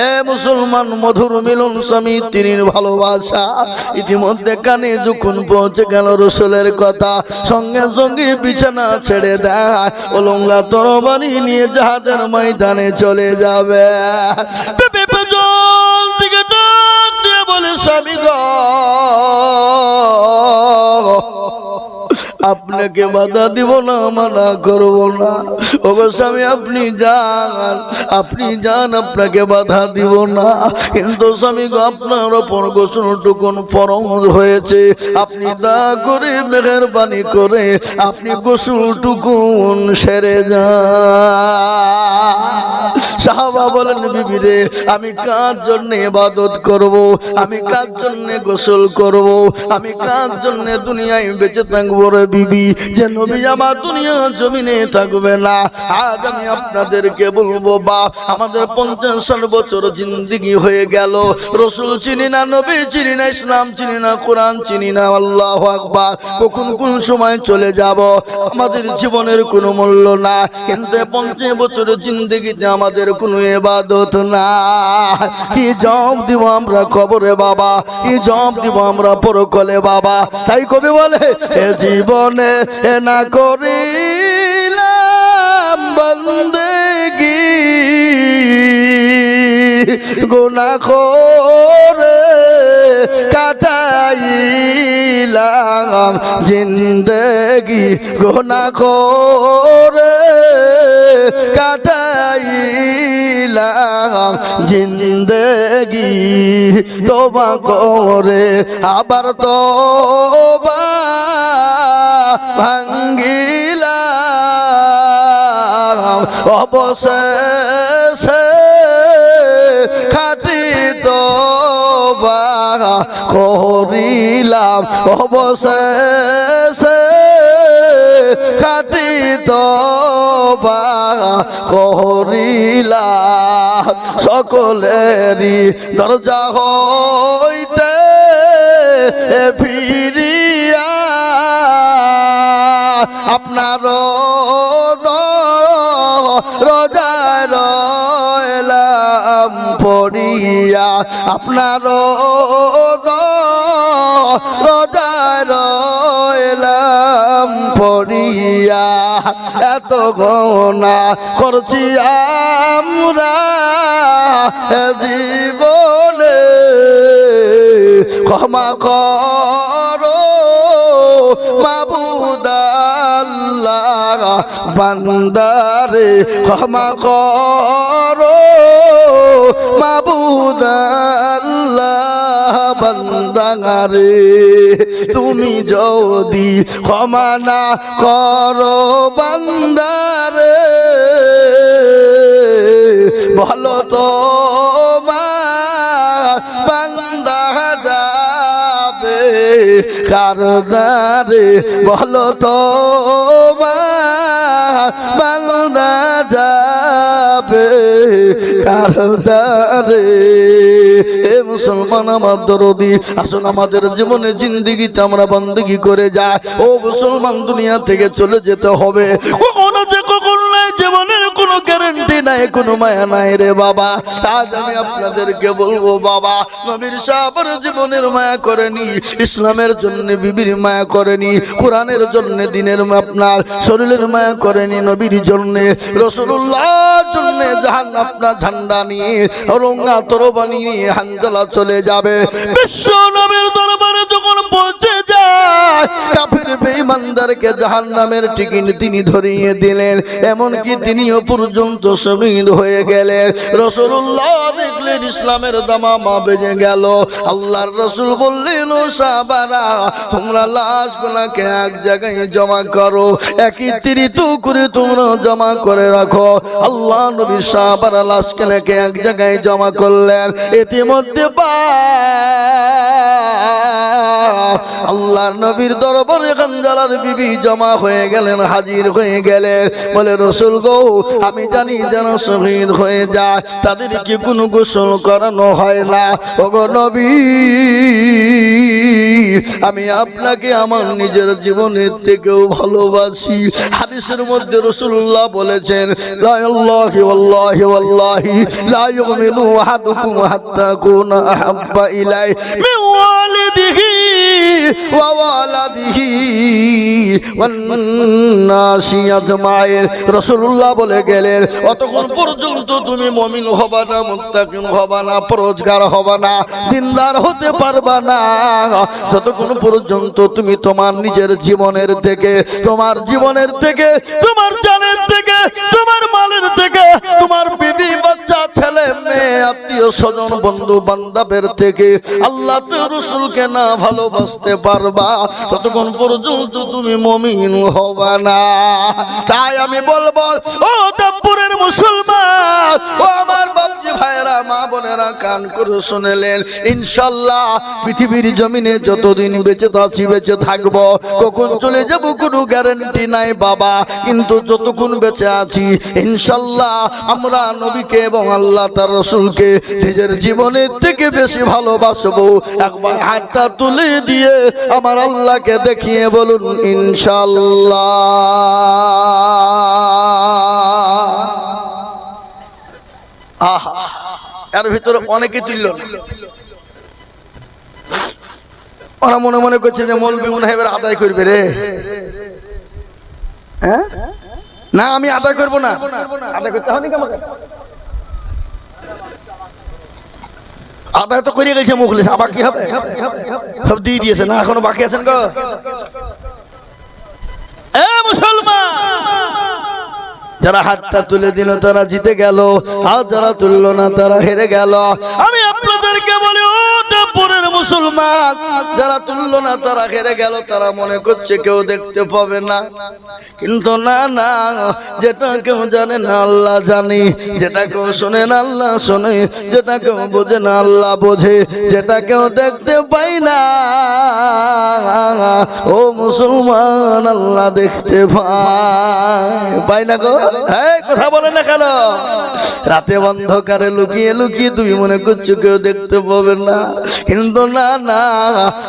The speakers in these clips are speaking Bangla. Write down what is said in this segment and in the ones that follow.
এ মুসলমান, মধুর মিলন স্বামী স্ত্রীর ভালোবাসা ইতিমধ্যে কানে যখন পৌঁছে গেল রসুলের কথা, সঙ্গে সঙ্গে বিছানা ছেড়ে দেয়, ওলঙ্গা তরবারি নিয়ে জাহাদের ময়দানে চলে যাবে। বলে স্বামী গো, আপনাকে বাধা দিব না, মানা করব না। ওগো স্বামী, আপনি যান, আপনি যান, আপনাকে বাধা দিব না। কিন্তু স্বামী গো, আপনার ওপর গোসলটুকুন ফরজ হয়েছে, আপনি দয়া করে মেহেরবানি করে আপনি গোসলটুকুন সেরে যান। সাহাবা বলেন, বিবি রে, আমি কার জন্য ইবাদত করব, আমি কার জন্য গোসল করব, আমি কার জন্য দুনিয়ায় বেঁচে থাকবো রে বিবি, যে নবী আমার দুনিয়া জমিনে থাকবে না। আজ আমি আপনাদেরকে বলবো, বা আমাদের 50-60 বছর জিন্দেগি হয়ে গেল, রসুল চিনি না, নবী চিনি না, ইসলাম চিনি না, কোরআন চিনি না। আল্লাহু আকবার। কখন কোন সময় চলে যাব, আমাদের জীবনের কোনো মূল্য না। কিন্তু 50 বছরের জিন্দেগিতে আমাদের কোনো ইবাদত না। কি জবাব দিব আমরা কবরে বাবা, কি জবাব দিব আমরা পরকালে বাবা। তাই কবি বলে, এ জীবনে এ না করিলাম বন্দেগি, গুনাহ করে কাটাইলাম জিন্দেগি, গুনাহ করে কাটাইলাম জিন্দেগি, তোবা করে আবার তোবা ভাঙ্গিলাম, অবশেষে খাটি তোবা করিলাম, অবশেষে খাটি তোবা করিলাম। সকলেরই দরজা হইতে ফিরিয়া আপনার রোজায় রইলাম পড়িয়া, আপনার রোজায় রইলাম পড়িয়া। এত গুনাহ করছি আমরা জীবনে, ক্ষমা করো মাবুদ আল্লাহ, বান্দারে ক্ষমা করো মাবুদ আল্লাহ, বান্দারে তুমি যদি ক্ষমা না করো বান্দারে, ভালো তো বান্দা যাবে কারদারে, ভালো তো বান্দা যাবে কারদারে। এ মুসলমান আমার দরদি, আসুন আমাদের জীবনে জিন্দেগিতে আমরা বন্দেগি করে যাই। ও মুসলমান, দুনিয়া থেকে চলে যেতে হবে, কখনো যে কখন নাই, জীবনের কোনো গ্যারান্টি নাই, কোনো মায়া নাই রে বাবা। আজ আমি আপনাদেরকে বলবো বাবা, নবীর সাহাবার জীবনের মায়া করেনি, ইসলামের জন্য বিবির মায়া করেনি, কোরআনের জন্য দিনের আপনার শরীরের মায়া করেনি, নবীর জন্য রাসূলুল্লাহর জন্য জাহান্নাম আপনার ঝান্ডা নিয়ে রঙা তরবারি নিয়ে হানজালা চলে যাবে। বিশ্ব নবীর দরবারে যখন পৌঁছে যায়, কাফির বেঈমানদেরকে জাহান্নামের টিকিট তিনি ধরিয়ে দিলেন, এমনকি তিনিও পর্যন্ত শহীদ হয়ে গেলেন। রাসূলুল্লাহ দেখলেন ইসলামের দামামা বেজে গেল। আল্লাহর রাসূল বললেন, ও সাহাবারা, তোমরা লাশগুলোকে এক জায়গায় জমা করো, একত্রিত করে তোমরা জমা করে রাখো। আল্লাহ নবী সাহাবারা লাশগুলোকে এক জায়গায় জমা করলেন। ইতিমধ্যে আল্লাহর নবীর দরবারে হানজালার বিবি জমা হয়ে গেলেন, হাজির হয়ে গেলেন। বলে, রাসূল গো, আমি জানি যারা শহীদ হয়ে যায় তাদেরকে কোনো গোসল করানো হয় না। ওগো নবী, আমি আপনাকে আমার নিজের জীবনের থেকেও ভালোবাসি। হাদিসের মধ্যে রাসূলুল্লাহ বলেছেন, লা ইল্লাহি ওয়াল্লাহি ওয়াল্লাহি লা ইউমিনু আহাদুকুম হাত্তা কুনা আহাব্বা ইলাইহি মিন ওয়ালিদিহি ওয়া ওয়ালাদিহি ওয়ান নাসি আজমাইন। রাসূলুল্লাহ বলে গেলেন, অতক্ষণ পর্যন্ত তুমি মুমিন হবা না, মুত্তাকিন হবা না, পরহেজগার হবা না, দিনদার হতে পারবা না, যতক্ষণ পর্যন্ত তুমি তোমার নিজের জীবনের থেকে, তোমার জীবনের থেকে, তোমার জানের থেকে, তোমার মালের থেকে, তোমার বিবি বাচ্চা ছেলে মেয়ে আত্মীয় স্বজন বন্ধু বান্ধবের থেকে আল্লাহ তো রাসূলকে না ভালোবাসতে পারবা, ততক্ষণ পর্যন্ত তুমি মুমিন হবা না। তাই আমি বলবো, ও দাপুরের মুসলমান, ও আমার বাপজি ভাইরা, মা বোনেরা, কান করে শুনলেন, ইনশাআল্লাহ পৃথিবীর জমিনে যতদিন বেঁচে আছি, বেঁচে থাকবো, কখন চলে যাব কোনো গ্যারান্টি নাই বাবা, কিন্তু যতক্ষণ বেঁচে আছি ইনশাআল্লাহ আমরা নবীকে এবং আল্লাহ তার রাসূলকে নিজের জীবনের থেকে বেশি ভালোবাসবো। একবার হাতটা তুলে দিয়ে আমার আল্লাহকে দেখিয়ে বলুন ইনশাআল্লাহ। আহা, এর ভিতরে অনেকে তুলল না, ওরা মনে মনে করছে যে মৌলবি মনে হয় এবার আদায় করবে রে। হ্যাঁ, না আমি আদায় করবো না, আদায় করতে হবে আমাকে, আদায় তো করে গেছে মুখলিস, আবার কি হবে, সব দিয়ে দিয়েছে না, এখনো বাকি আছেন গো। এ মুসলমান, যারা হাতটা তুলে দিল তারা জিতে গেল, আর যারা তুললো না তারা হেরে গেল। আমি আপনাদেরকে বলি, ও দেবপুরের মুসলমান, যারা তুললো না তারা হেরে গেল, তারা মনে করছে কেউ দেখতে পাবে না, কিন্তু না না, যেটা কেউ জানে না আল্লাহ জানে, যেটা কেউ শোনে না আল্লাহ শোনে, যেটা কেউ বোঝে না আল্লাহ বোঝে, যেটা কেউ দেখতে পাই না ও মুসলমান আল্লাহ দেখতে পাই না গো। কথা বলে না কেন? রাতে অন্ধকারে লুকিয়ে লুকিয়ে তুমি মনে করছো কেউ দেখতে পাবে না, কিন্তু না না,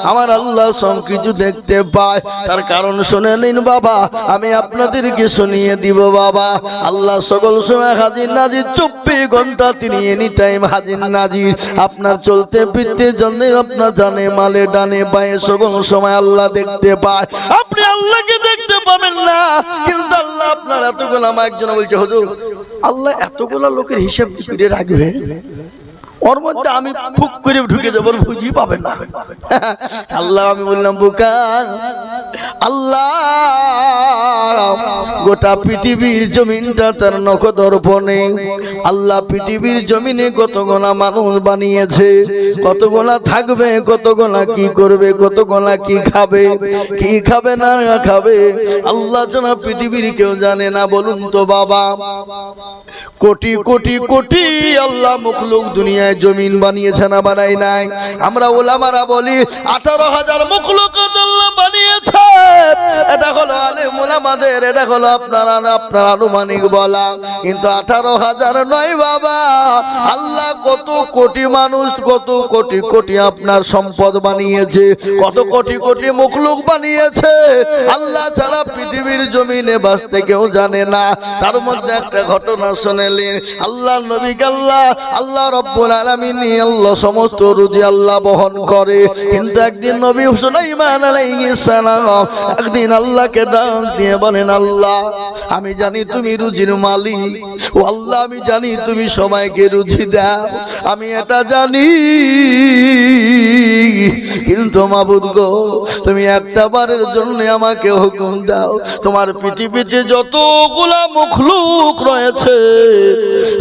আমার আল্লাহ সব কিছু দেখতে পায়। তার কারণ শুনে নিন বাবা, আমি আপনাদেরকে শুনিয়ে দিব বাবা। আল্লাহ সকল সময় হাজির নাজির, 24 ঘন্টা তিনি এনি টাইম হাজির নাজির। আপনার চলতে ফিরতে জন্য আপনার জানে মালে ডানে বায়ে সকল সময় আল্লাহ দেখতে পায়। আপনি আল্লাহকে দেখতে পাবেন না, কিন্তু আল্লাহ আপনার এতগুলো, আমার একজন বলছে হুজুর আল্লাহ এতগুলো লোকের হিসাব করে রাখবে, ওর মধ্যে আমি ফুক করে ঢুকে যাবো, বুঝি পাবে না আল্লাহ। আমি বললাম বোকা, আল্লাহ গোটা পৃথিবীর জমিনটা তার নখদর্পণে, আল্লাহ পৃথিবীর জমিনে কতগুলা মানুষ বানিয়েছে, কতগুলা থাকবে, কতগুলা কি করবে, কতগুলা কি খাবে, কি খাবে না খাবে, আল্লাহ ছাড়া পৃথিবীর কেউ জানে না। বলুন তো বাবা, কোটি কোটি কোটি আল্লাহ মুখলুক দুনিয়ায় জমিন বানিয়েছে না বানাই নাই? আমরা ওলামারা বলি 18,000 মুখলুক আল্লাহ বানিয়েছে। এটা হলো আলেম ওলামাদের, এটা হলো আপনার আনুমানিক বলা, কিন্তু 18,000 নয় বাবা। আল্লাহ কত কোটি মানুষ, কত কোটি কোটি আপনার সম্পদ বানিয়েছে, কত কোটি কোটি মুখলুক বানিয়েছে, আল্লাহ ছাড়া পৃথিবীর জমিনে বাঁচতে কেউ জানে না। তার মধ্যে একটা ঘটনা শুনেলেন, আল্লাহ নবীকে আল্লাহ রব্বুল আলামিন আল্লাহ সমস্ত রুজি আল্লাহ বহন করে, কিন্তু একদিন নবী সুলাইমান আলাইহিস সালাম একদিন আল্লাহকে ডাক দিয়ে বলেন, আল্লাহ আমি জানি তুমি রুজির মালিক, ও আল্লাহ আমি জানি তুমি সবাইকে রুজি দাও, আমি এটা জানি, কিন্তু মাবুদ গো তুমি একটা বারের জন্য আমাকে হুকুম দাও, তোমার পৃথিবীতে যতগুলা মুখলুক রয়েছে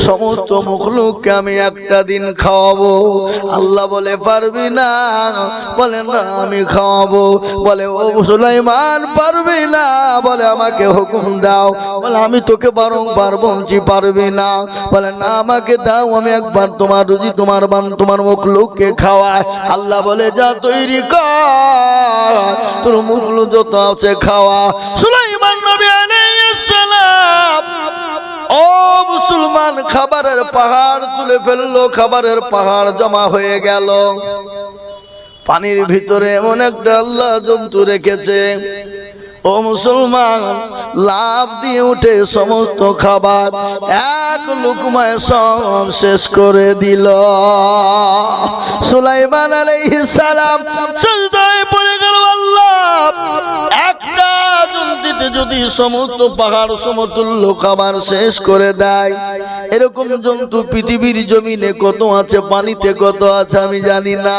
সমস্ত মুখলুককে আমি একটা দিন খাওয়াবো। আল্লাহ বলে পারবি না? বলে না আমি খাওয়াবো। বলে ও সুলাইমান পারবি না? বলে আমাকে হুকুম দাও। বলে আমি তোকে বারংবার বলছি পারবি না। বলে না আমাকে দাও, আমি একবার তোমার রুজি তোমার মুখলুককে খাওয়াই। আল্লাহ বলে যা তৈরি কর, তোর মুখলুক যত আছে খাওয়া। সুলাইমান নবী আলাইহিস সালাম ও মুসলমান খাবারের পাহাড় তুলে ফেললো, খাবারের পাহাড় জমা হয়ে গেল। পানির ভিতরে এমন একটা আল্লাহ জন্তু রেখেছে, ও মুসলমান, লাফ দিয়ে উঠে সমস্ত খাবার এক লুকমায় সব শেষ করে দিল। সুলাইমান আলাইহিস সালাম সিজদায় পড়ে গেল। আল্লাহ একটা জন্তুতে যদি সমস্ত পাহাড় সমতুল্য খাবার শেষ করে দেয়, এরকম জন্তু পৃথিবীর জমিনে কত আছে, পানিতে কত আছে আমি জানি না।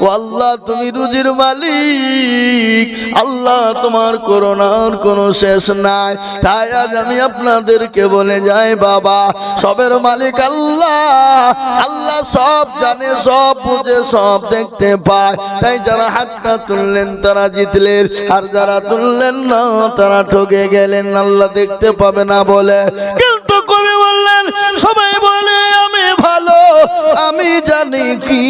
ও আল্লাহ, তুমি রুজির মালিক, আল্লাহ তোমার করুণার কোনো শেষ নাই। তাই আজ আমি আপনাদেরকে বলে যাই, বাবা, সবের মালিক আল্লাহ, আল্লাহ সব জানে, সব বুঝে, সব দেখতে পায়। তাই যারা হাতটা তুললেন তারা জিতলেন, আর যারা তুললেন না তারা ঠকে গেলেন। আল্লাহ দেখতে পাবে না বলে, কিন্তু কবি বললেন সবাই বলে আমি ভালো, আমি জানি কি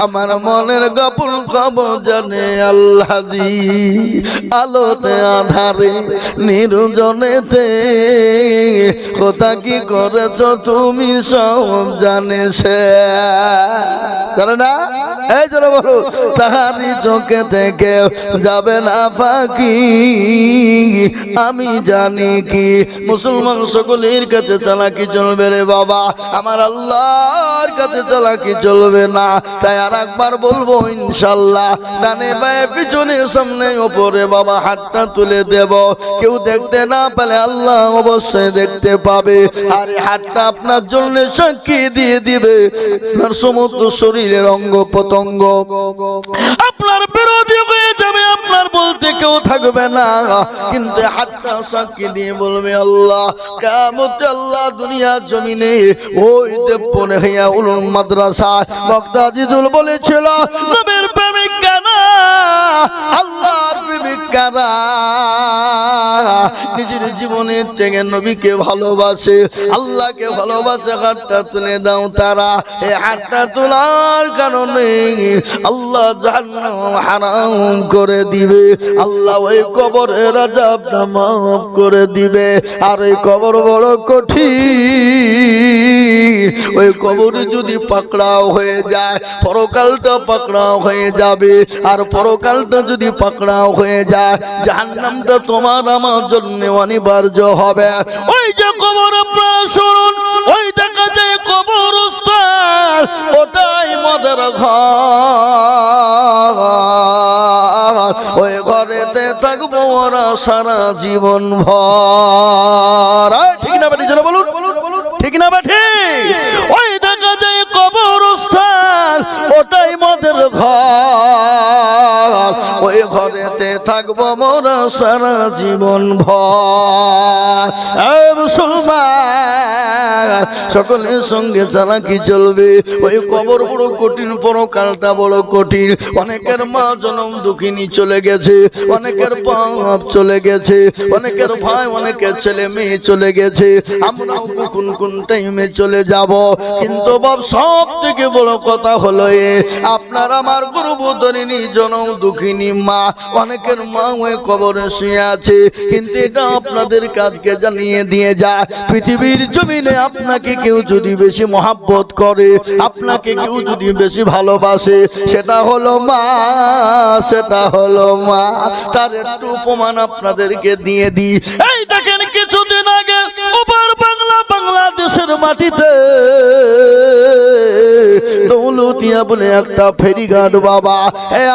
আমার মনের গোপন খবর জানে আল্লাহ জি। আলোতে আধারে নির্জনেতে কোথা কি করেছ তুমি সব জানে সে, জানে না? এই জন্য বলো, তাহারি চোখে থেকে যাবে না ফাঁকি, আমি জানি কি। মুসলমান সকলের কাছে চালাকি চলবে রে বাবা, আমার আল্লাহর কাছে চালাকি চলবে না। তাই আর একবার বলবো ইনশাল্লাহ, ডানে বায়ে পিছনে সামনে ওপরে বাবা হাতটা তুলে দেব। কেউ দেখতে না পেলে আল্লাহ অবশ্যই দেখতে পাবে। আর এই হাতটা আপনার জন্য সাক্ষী দিয়ে দিবে আপনার সমস্ত শরীরের অঙ্গ প্রত্যঙ্গ আপনার বিরোধী হয়ে যাবে, আপনার বলতে কেউ থাকবে না। কিন্তু হাতটা সাক্ষী দিয়ে বলবে আল্লাহ। কিয়ামতে আল্লাহ দুনিয়ার জমিনে ওই দেবনে হিয়া উলুম মাদ্রাসা বক্তা জিদুল বলেছিল, নবীর প্রেমিক কারা, আল্লাহর প্রেমিক কারা নিজের জীবনের থেকে নবীকে ভালোবাসে, আল্লাহকে ভালোবাসে, হাতটা তুলে দাও তারা। এই হাতটা তোলার কারণে আল্লাহ জাহান্নাম হারাম করে দিবে, আল্লাহ ওই কবরের আযাবটা মাফ করে দিবে। আর ওই কবর বড় কঠিন, ওই কবরে যদি পাকড়াও হয়ে যায় পরকালটা পাকড়াও হয়ে যাবে। আর পরকালটা যদি পাকড়াও হয়ে যায় জাহান্নামটা তোমার আমার জন্য অনিবার্য হবে। ওই যে কবর আপনারা শুনুন, ওই দেখা যায় কবরস্থান, ওটাই মদের ঘর, ওই ঘরেতে থাকবো ওরা সারা জীবন ভর। ঠিক না বেটি, জোরে বলুন, ঠিক না বেটি? ওই দেখা যায় কবরস্থান, ওটাই মদের ঘর, ওই ঘরেতে থাকবো মোরা সারা জীবন ভর। মুসলমান সকলের সঙ্গে চালাকি চলবে। ওই কবর বড় কঠিন, পরকালটা বড় কঠিন। অনেকের মা জনম দুঃখিনী চলে গেছে, অনেকের বাপ চলে গেছে, অনেকের ভাই, অনেকের ছেলে মেয়ে চলে গেছে। আমরাও কোন কোন টাইমে চলে যাব। কিন্তু বাপ সব থেকে বড় কথা হলো আপনার আমার গর্ভধারিণী জনম দুঃখিনী মা, অনেকের মা ওই কবরে শুয়ে আছে। কিন্তু এটা আপনাদের কাজকে জানিয়ে দিয়ে যায়, পৃথিবীর জমিনে আপনাকে কেউ যদি বেশি মহাব্বত করে, আপনাকে কেউ যদি বেশি ভালোবাসে, সেটা হলো মা, সেটা হলো মা। তার একটু উপমান আপনাদেরকে দিয়ে দিই। এই দেখেন কিছুদিন আগে ওপার বাংলাদেশের মাটিতে দৌলতিয়া বলে একটা ফেরিঘাট বাবা,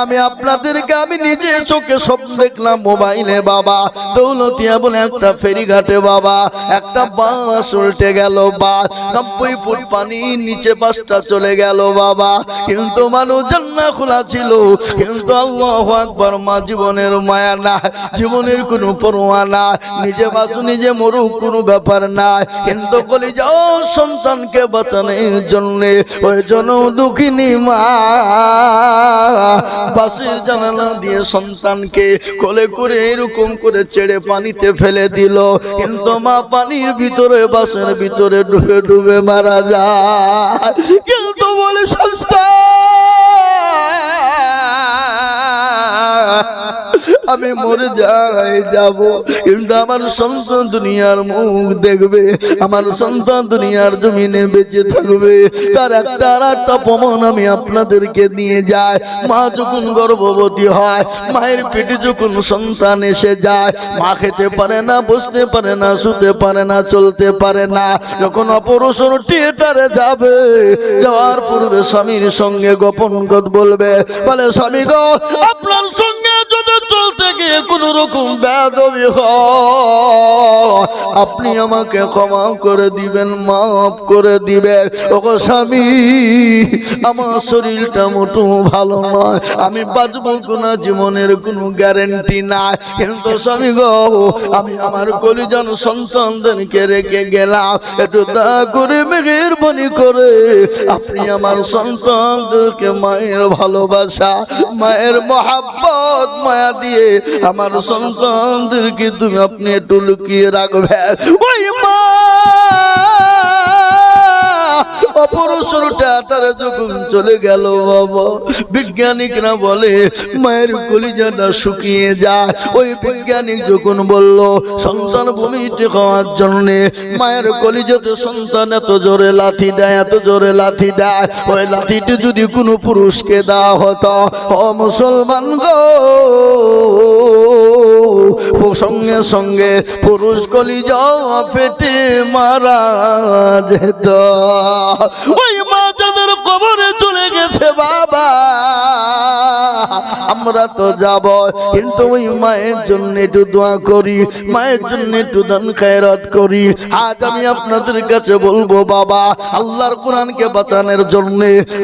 আমি আপনাদেরকে আমি নিজে চোখে স্বপ্ন দেখলাম মোবাইলে বাবা। দৌলতিয়া বলে একটা ফেরিঘাটে বাবা একটা বাস উল্টে গেল, বাস 90 ফুট পানির নিচে বাসটা চলে গেল বাবা। কিন্তু মানুষ জান্নাত খোলা ছিল, কিন্তু আল্লাহু আকবার, মা জীবনের মায়া না, জীবনের কোনো পরোয়া না, নিজে বাঁচু নিজে মরুক কোনো ব্যাপার না। কিন্তু কলিজা সন্তানকে বাঁচানোর জন্য ওই জন দুঃখিনী মা বাসের জানালা দিয়ে সন্তানকে কোলে করে এরকম করে ছেড়ে পানিতে ফেলে দিল। কিন্তু মা পানির ভিতরে, বাসের ভিতরে ডুবে ডুবে মারা যায়। কিন্তু বলে সন্তান আমি মরে যাই যাব, কিন্তু আমার সন্তান দুনিয়ার মুখ দেখবে, আমার সন্তান দুনিয়ার জমিনে বেঁচে থাকবে। তার একটা আর একটা প্রমাণ আমি আপনাদেরকে নিয়ে যাই। মা যখন গর্ভবতী হয়, মায়ের পেটে যখন সন্তান এসে যায়, মা খেতে পারে না, বসতে পারে না, শুতে পারে না, চলতে পারে না। যখন অপারেশন থিয়েটারে যাবে, যাওয়ার পূর্বে স্বামীর সঙ্গে গোপন কথা বলবে, বলে স্বামী গো, আপনার সঙ্গে যদি চলতে গিয়ে কোন রকম বেয়াদবি হয়, আপনি আমাকে ক্ষমা করে দিবেন, মাফ করে দিবেন। ওগো স্বামী, আমার শরীরটা মোটো ভালো নয়, আমি বাঁচবো কোনা, জীবনের কোনো গ্যারেন্টি নাই, কিন্তু স্বামী গো, আমি আমার কলিজান সন্তানদেরকে রেখে গেলাম, একটু দয়া করে মেহেরবানি করে আপনি আমার সন্তানদেরকে মায়ের ভালোবাসা, মায়ের মহাব্বত, মায়া দিয়ে আমার সন্তানদেরকে তুমি আপনি একটু লুকিয়ে রাখবেন। ওই মা অপারেশন থিয়েটারে যখন চলে গেল বাবা, বিজ্ঞানিকরা বলে মায়ের কলিজাটা শুকিয়ে যায়। ওই বৈজ্ঞানিক যখন বলল সন্তান ভূমিতে খাওয়ার জন্য, মায়ের কলিজাতে সন্তান এত জোরে লাথি দেয়, এত জোরে লাথি দেয়, ওই লাথিটি যদি কোনো পুরুষকে দেওয়া হতো, ও মুসলমান গো, সঙ্গে সঙ্গে পুরুষ কলিজা ফেটে মারা যেত। ওই মা যাদের কবরে চলে গেছে বাবা, আমরা তো যাব, কিন্তু ওই মায়ের জন্য একটু দোয়া করি, মায়ের জন্য একটু দান খায়রাত করি। আজ আমি আপনাদের কাছে বলবো বাবা, আল্লাহর কোরআনকে বাঁচানোর জন্য,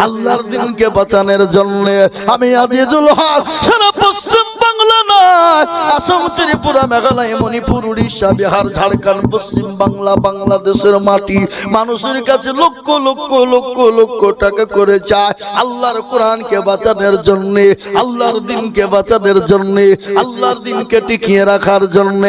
আল্লাহর দিনকে বাঁচানোর জন্য আমি আজিজুল হক সারা পশ্চিম বাংলা নয়, আসাম, ত্রিপুরা, মেঘালয়, মণিপুর, উড়িষ্যা, বিহার, ঝাড়খণ্ড, পশ্চিম বাংলা, বাংলাদেশের মাটি মানুষের কাছে লক্ষ লক্ষ লক্ষ লক্ষ টাকা করে চায় আল্লাহর কোরআনকে বাঁচানোর জন্য, আল্লাহর দিনকে বাঁচানোর জন্য, আল্লাহর দিনকে টিকিয়ে রাখার জন্য,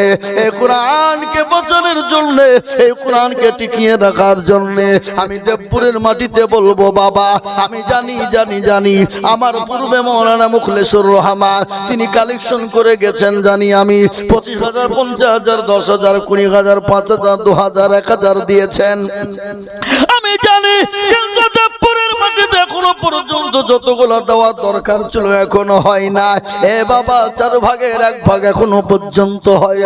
এই কোরআনকে বাঁচানোর জন্য, এই কোরআনকে টিকিয়ে রাখার জন্য আমি দেবপুরের মাটিতে বলবো বাবা, আমি জানি জানি জানি আমার পূর্বে মৌলানা মুখলেসুর রহমান তিনি কালেকশন করে গেছেন, জানি আমি 25,000, 50,000, 10,000, 20,000, 5,000, 2,000, 1,000 দিয়েছেন, আমি জানি। কিন্তু দেবপুরের মাটিতে এখনো পর্যন্ত যতগুলো দেওয়া দরকার ছিল এখনো হয় না। এ বাবা, 4 ভাগের 1 ভাগ এখনো পর্যন্ত হয়,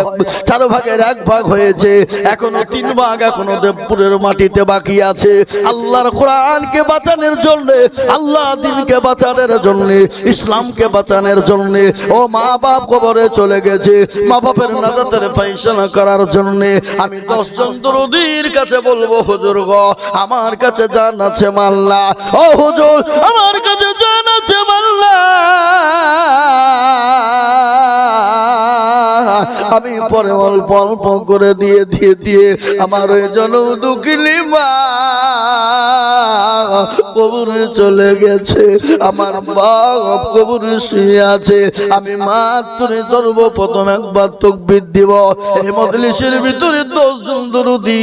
4 ভাগের 1 ভাগ হয়েছে, এখনো 3 ভাগ এখনো দেবপুরের মাটিতে বাকি আছে। আল্লাহর কোরআনকে বাঁচানোর জন্য, আল্লাহ দিনকে বাঁচানোর জন্য, ইসলামকে বাঁচানোর জন্য, ও মা বাপ কবরে চলে গেছে, মা বাপের নাজাতের ফায়সালা করার জন্য আমি 10 জন দরদীর কাছে বলবো, হুজুর গো, আমার কাছে জান আছে মাল্লা, ও হুজুর আমার কাছে জান আছে মাল্লা, আমি পরে অল্প অল্প করে দিয়ে দিয়ে দিয়ে আমার ওই জনম দুঃখিনী মা কবরে চলে গেছে, আমার বাপ কবরে শুয়ে আছে, আমি মাত্র সর্বপ্রথম একবার তাকবীর দিব। এই মজলিসের ভিতরে 10 জন দরুদি,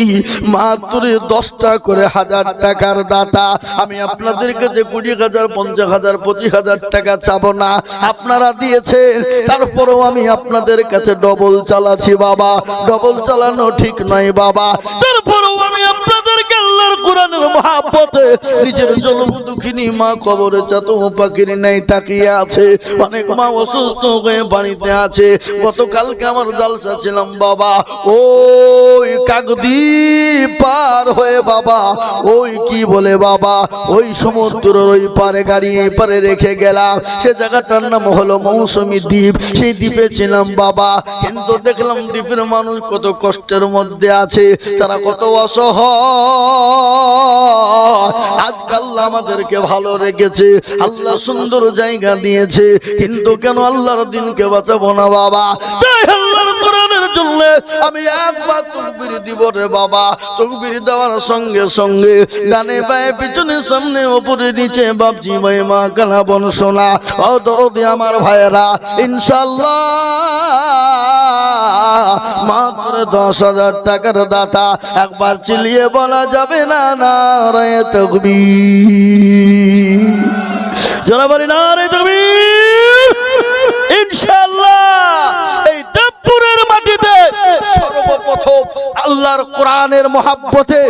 মাত্র 10টা করে 1000 টাকার দাতা। আমি আপনাদের কাছে 20,000, 50,000, 25,000 টাকা চাবো না, আপনারা দিয়েছেন, তারপরেও আমি আপনাদের কাছে ডবল চালাচ্ছি বাবা, ডবল চালানো ঠিক নয় বাবা, তারপরেও আমি আপনাদেরকে আল্লাহর কোরআনের মহব্বতে নিজের জনম দুঃখিনী মা কবরে চাতক পাখির নাই তাকিয়ে আছে, অনেক মা অসুস্থ হয়ে বাড়িতে আছে। গতকালকে আমার জালসা ছিলাম বাবা, ওই কাকদ্বীপ পার হয়ে বাবা, ওই কি বলে বাবা, ওই সমুদ্রের ওই পারে গাড়ি এই পারে রেখে গেলাম, সে জায়গাটার নাম হলো মৌসুমী দ্বীপ। সেই দ্বীপে ছিলাম বাবা, কিন্তু দেখলাম দ্বীপের মানুষ কত কষ্টের মধ্যে আছে, তারা কত অসহায়। আজকাল আমাদেরকে ভালো রেখেছে, আল্লাহ সুন্দর জায়গা দিয়েছে, কিন্তু কেন আল্লাহর দিনকে বাঁচাবো না বাবা? তাই আল্লাহর কোরআনের জন্য আমি একবার তাকবীর দিব রে বাবা। তাকবীর দেওয়ার সঙ্গে সঙ্গে ডানে বায়ে পিছনে সামনে উপরে নিচে বাপজি ভাই মা কালা বন সোনা ও দরদি আমার ভাইয়েরা, ইনশাআল্লাহ মাত্র 10,000 টাকার দাতা। একবার চিল্লিয়ে বলা যাবে না নারায়ে তাকবীর, যারা বলি নারায়ে তাকবীর, ইনশাআল্লাহ আল্লাহর কোরআনের মহব্বতে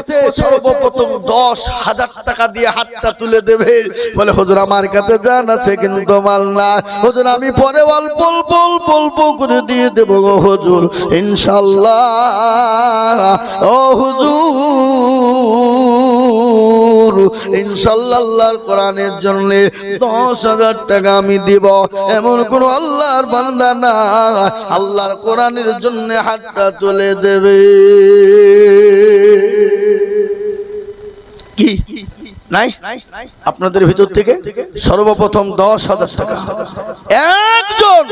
সর্বপ্রথম 10,000 টাকা দিয়ে হাতটা তুলে দেবে, বলে হুজুর আমার কাছে জান আছে কিন্তু মাল না, হুজুর আমি পরে অল্প অল্প অল্প অল্প করে দিয়ে দেবো গো হুজুর ইনশাআল্লাহ। ও হুজুর ইনশাআল্লাহ আল্লাহর কোরআনের জন্য 10,000 টাকা আমি দিব, এমন কোন আল্লাহর বান্দা না আল্লাহর কোরআনের জন্য হাতটা তুলে দেবে কি নাই? আপনাদের ভিতর থেকে সর্বপ্রথম 10,000 টাকা একজন,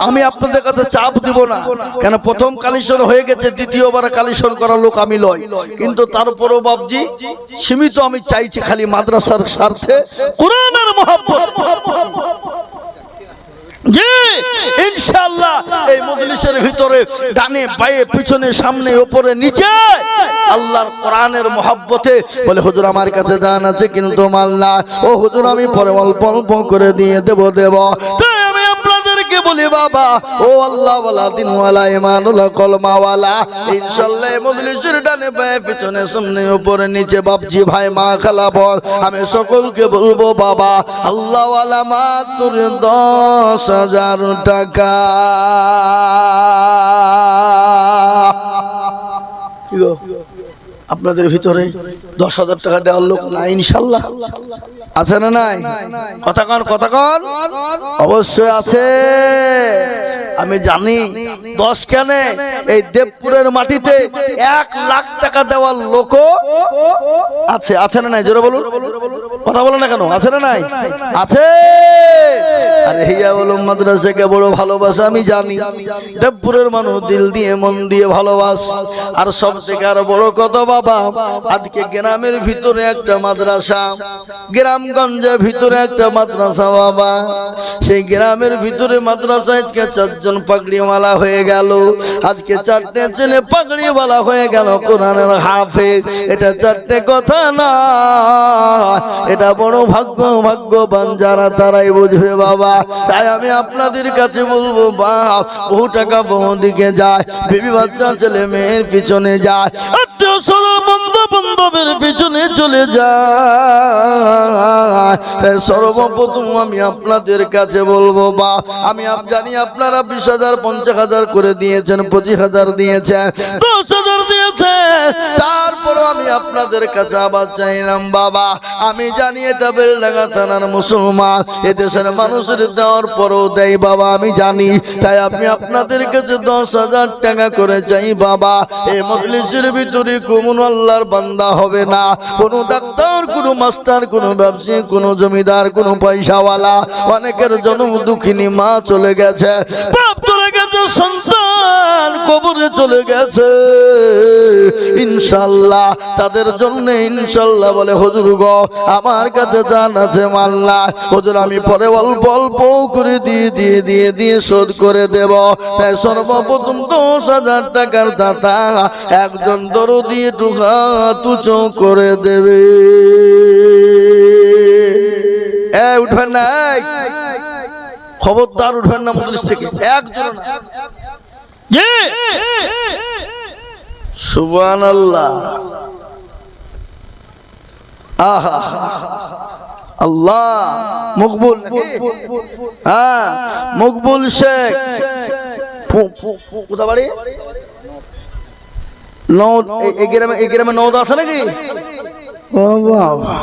আমি আপনাদের কাছে চাপ দিব না, কেন প্রথম কালেকশন হয়ে গেছে, দ্বিতীয়বার কালেকশন করার লোক আমি লই, কিন্তু তারপরও বাবজি সীমিত আমি চাইছি খালি মাদ্রাসার স্বার্থে কোরআনের মহব্বত। জি ইনশাআল্লাহ এই মজলিসের ভিতরে ডানে বায়ে পিছনে সামনে উপরে নিচে আল্লাহর কোরআনের মহব্বতে, বলে হুজুর আমার কাছে জান আছে কিন্তু মাল না, ও হুজুর আমি পরে অল্প অল্প করে দিয়ে দেব। তাই আমি আপনাদেরকে বলি বাবা, ও আল্লাহ ওয়ালা দিন ওয়ালা ঈমান ওয়ালা কলমা ওয়ালা, ইনশাআল্লাহ এই মজলিসের ডানে বায়ে পিছনে সামনে উপরে নিচে বাপজি ভাই মা খালা বল, আমি সকলকে বলবো বাবা আল্লাহ ওয়ালা মাত্র 10,000 টাকা। আপনাদের ভিতরে 10,000 টাকা দেওয়ার লোক না ইনশাআল্লাহ আছে না নাই? কথা কন অবশ্যই আছে। আমি জানি 10 কেন, এই দেবপুরের মাটিতে 1 লাখ টাকা দেওয়ার লোক আছে, আছে না নাই? জোরে বলুন, কথা বলো না কেন? আছে না নাই? আছে। আরে হিয়া বলো মাদ্রাসাকে বড় ভালোবাসা, আমি জানি দেবপুরের মানুষ দিল দিয়ে মন দিয়ে ভালোবাস। আর সব থেকে আর বড় কথা বাবা, আজকে গ্রামের ভিতরে একটা মাদ্রাসা, গ্রামগঞ্জের ভিতরে একটা মাদ্রাসা বাবা, সেই গ্রামের ভিতরে মাদ্রাসা আজকে 4 জন পাগড়িওয়ালা হয়ে গেল, আজকে 4টে ছেলে পাগড়িওয়ালা হয়ে গেল কোরআনের হাফেজ। এটা 4টে কথা না, এটা বড় ভাগ্যবান যারা তারাই বুঝবে বাবা। তাই আমি আপনাদের কাছে বলবো বাপ, বহু টাকা বহু দিকে যায়, বিবি বাচ্চা ছেলে মেয়ের পিছনে যায়, আত্মীয় স্বজন বন্ধু বান্ধবের পিছনে চলে যায়। তাই সর্বপ্রথম আমি আপনাদের কাছে বলবো বাপ, আমি জানি আপনারা 20,000 50,000 করে দিয়েছেন, 25,000 দিয়েছেন, 10,000 দিয়েছেন, তারপরও আমি আপনাদের কাছে আবার চাইলাম বাবা, আমি জানি এটা বেলডাঙ্গা থানার মুসলমান, এদেশের মানুষের দেওয়ার পরও দেয় বাবা আমি জানি। তাই আমি আপনাদের কাছে 10,000 টাকা করে চাই বাবা। এই মজলিসের ভিতরে কোন আল্লাহর বান্দা হবে না, কোন ডাক্তার, কোন মাস্টার, কোন ব্যবসায়ী, কোন জমিদার, কোন পয়সাওয়ালা। অনেকের জন্ম দুঃখিনী মা চলে গেছে, বাপ চলে গেছে, সন্তান কবরে চলে গেছে, ইনশাআল্লাহ তাদের জন্য ইনশাআল্লাহ বলে হুজুর গো আমার কাছে জান আছে মাল্লা, হুজুর আমি পরে অল্প অল্প করে দিয়ে শোধ করে দেব। তাই সর্বপ্রথম 10,000 টাকার দাতা একজন দরদি টুকা তুচো করে দেবে। উঠবেন না, খবরদার উঠবেন না মজলিস থেকে একজন। সুবহানাল্লাহ, আহা আল্লাহ। মকবুল, হ্যাঁ মকবুল শেখ, কোথা বাড়ি? এই গ্রামে নওদা আছে নাকি? ও বাবা,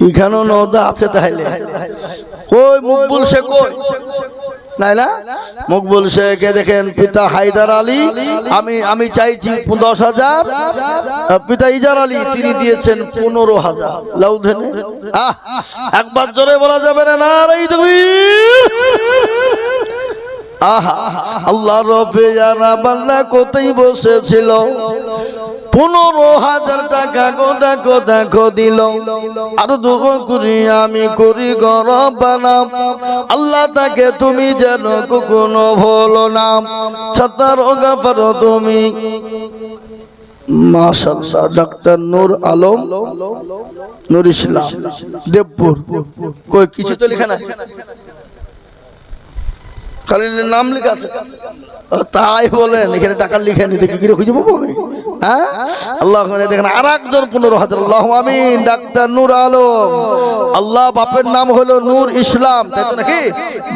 এখানেও নওদা আছে তাহলে। কই মকবুল শেখ কই? নাই না, মকবুল শেখকে দেখেন, পিতা হায়দার আলী, আমি চাইছি 10,000, পিতা ইজার আলী তিনি দিয়েছেন 15,000। লাউধেনে একবার জোরে বলা যাবে না? নারাই তাকবীর। আহা আল্লাহ রবে জানা বান্দা কোথায় বসেছিল, 15,000 টাকা দেখো দিল। আর দুঃখ করি আমি করি গরব বানাম, আল্লাহ তাকে তুমি যেন কখনো ভুলো না। ছাতার গাফার তুমি মাশাআল্লাহ। ডাক্তার নূর আলম, নূর ইসলাম, দেবপুর। কই কিছু তো লেখা নাই, খালিলের নাম লেখা আছে। তাই বলেন এখানে টাকা লিখে নিতে কি করে খুঁজে পাবো আমি? হ্যাঁ, আল্লাহ দেখেন আর একজন 15,000। আল্লাহ আমিন। ডাক্তার নূর আলম, আল্লাহ বাপের নাম হলো নূর ইসলাম, তাই তো নাকি?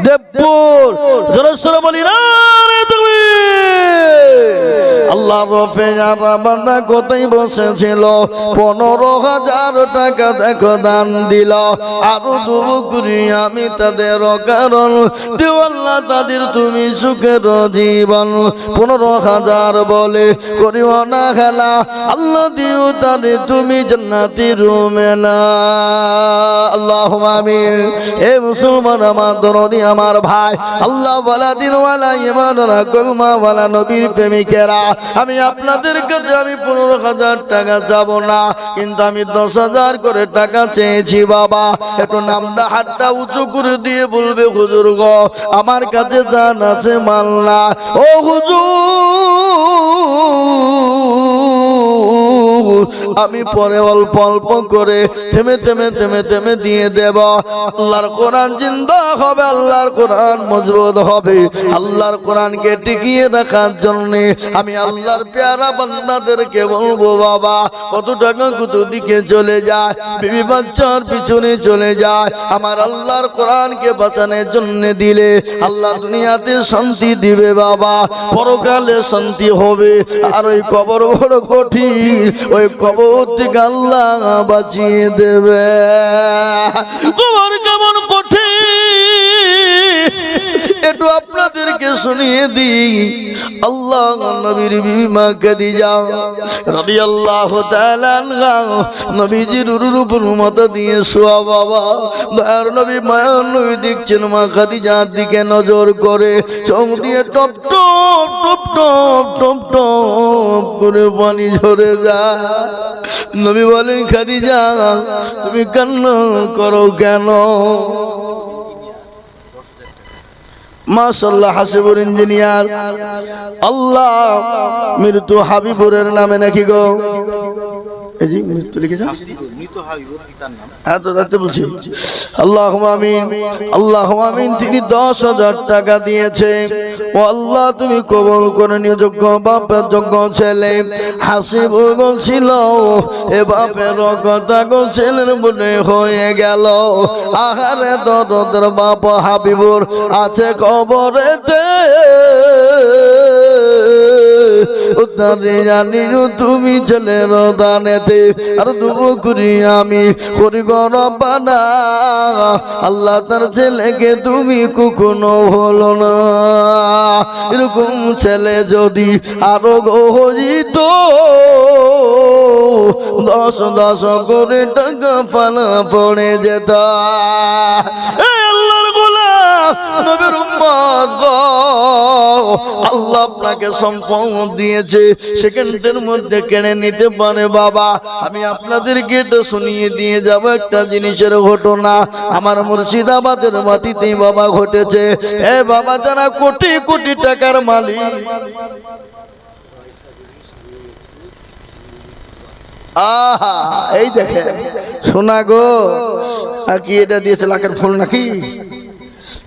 দেবপুর। জোরেশ্বরে বলি না রে তুমি। আল্লাহ রফে যারা বান্দা কোথায় বসেছিল 15,000 টাকা দেখো দান দিল। আরো দুবু করি আমি তাদের কারণ দিও আল্লাহ তাদের তুমি সুখের জীবন। 15,000 বলে করিও না খেলা, আল্লাহ দিও তাদের তুমি জান্নাতের মেলা। আল্লাহুম্মা আমিন। হে মুসলমান আমার দরদি আমার ভাই, আল্লাহ ওয়ালা দিন ওয়ালা ঈমান ওয়ালা কলমা ওয়ালা নবীর প্রেমিকেরা, আমি আপনাদের কাছে আমি 15,000 টাকা চাবো না, কিন্তু আমি 10,000 করে টাকা চেয়েছি বাবা। একটু নামটা হাতটা উঁচু করে দিয়ে বলবে হুজুর গো আমার কাছে জান আছে মাল না। ও হুজুর আমি পরে অল্প অল্প করে থেমে থেমে থেমে থেমে দিয়ে দেব। আল্লাহর কোরআন জিন্দা হবে, আল্লাহর কোরআন মজবুত হবে। আল্লাহর কোরআনকে টিকিয়ে রাখার জন্য আমি আল্লাহর পেয়ারা বান্দাদেরকে বলবো বাবা কত টাকা কত দিকে চলে যায়, বিবি বাচ্চার পিছনে চলে যায়, আমার আল্লাহর কোরআনকে বাঁচানোর জন্য দিলে আল্লাহ দুনিয়াতে শান্তি দিবে বাবা, পরকালে শান্তি হবে। আর ওই কবর বড় কঠিন, ওই কবর থেকে আল্লাহ বাঁচিয়ে দেবে। কবর কেমন কঠিন একটু আপনাদেরকে শুনিয়ে দিই। আল্লাহ নবীর বিবি মা খাদিজা রাদিয়াল্লাহু তাআলা আনহা নবীজির উপর মাথা দিয়ে শোয়া বাবা। দয়ার নবী মায়ার নবী দেখছেন মা খাদিজার দিকে নজর করে চোখ দিয়ে top top top top top top করে পানি ঝরে যায়। নবী বলেন খাদিজা তুমি কান্না করো কেন? মাশাআল্লাহ হাসিবুর ইঞ্জিনিয়ার আল্লাহ মৃত্যু হাবিবুরের নামে নাকি গো? এই যে মৃত্যু লিখেছে মৃত্যু হাবিবুর পিতার নাম। হ্যাঁ তো তাতে বলছি আল্লাহুম্মা আমিন আল্লাহুম্মা আমিন। তিনি 10,000 টাকা দিয়েছে। ও আল্লাহ তুমি কবুল করে নিও। যোগ্য বাপের যোগ্য ছেলে হাসিবুর গো ছিল, এ বাপের কথা গো ছেলের মনে হয়ে গেল। আহারে দরদের বাপ হাবিবুর আছে কবরেতে, জানি তুমি ছেলের দানেতে। আর দুবো করি আমি করি গরবানা, আল্লাহ তার ছেলেকে তুমি কখনো হলো না। এরকম ছেলে যদি আরো গহজিত 10 করে টাকা ফালা পড়ে যেত। আল্লাহর গোলাম নবীর উম্মত গো, আল্লাহ আপনাকে সম্পদ দিয়েছে, সেকেন্ডের মধ্যে কেড়ে নিতে পারে বাবা। আমি আপনাদেরকে এটা শুনিয়ে দিয়ে যাব একটা জিনিসের ঘটনা আমার মুর্শিদাবাদের মাটিতে বাবা ঘটেছে। এ বাবা যারা কোটি কোটি টাকার মালিক, আহা এই দেখেন শোনা গো, আর কি এটা দিয়েছে লাখের ফুল নাকি?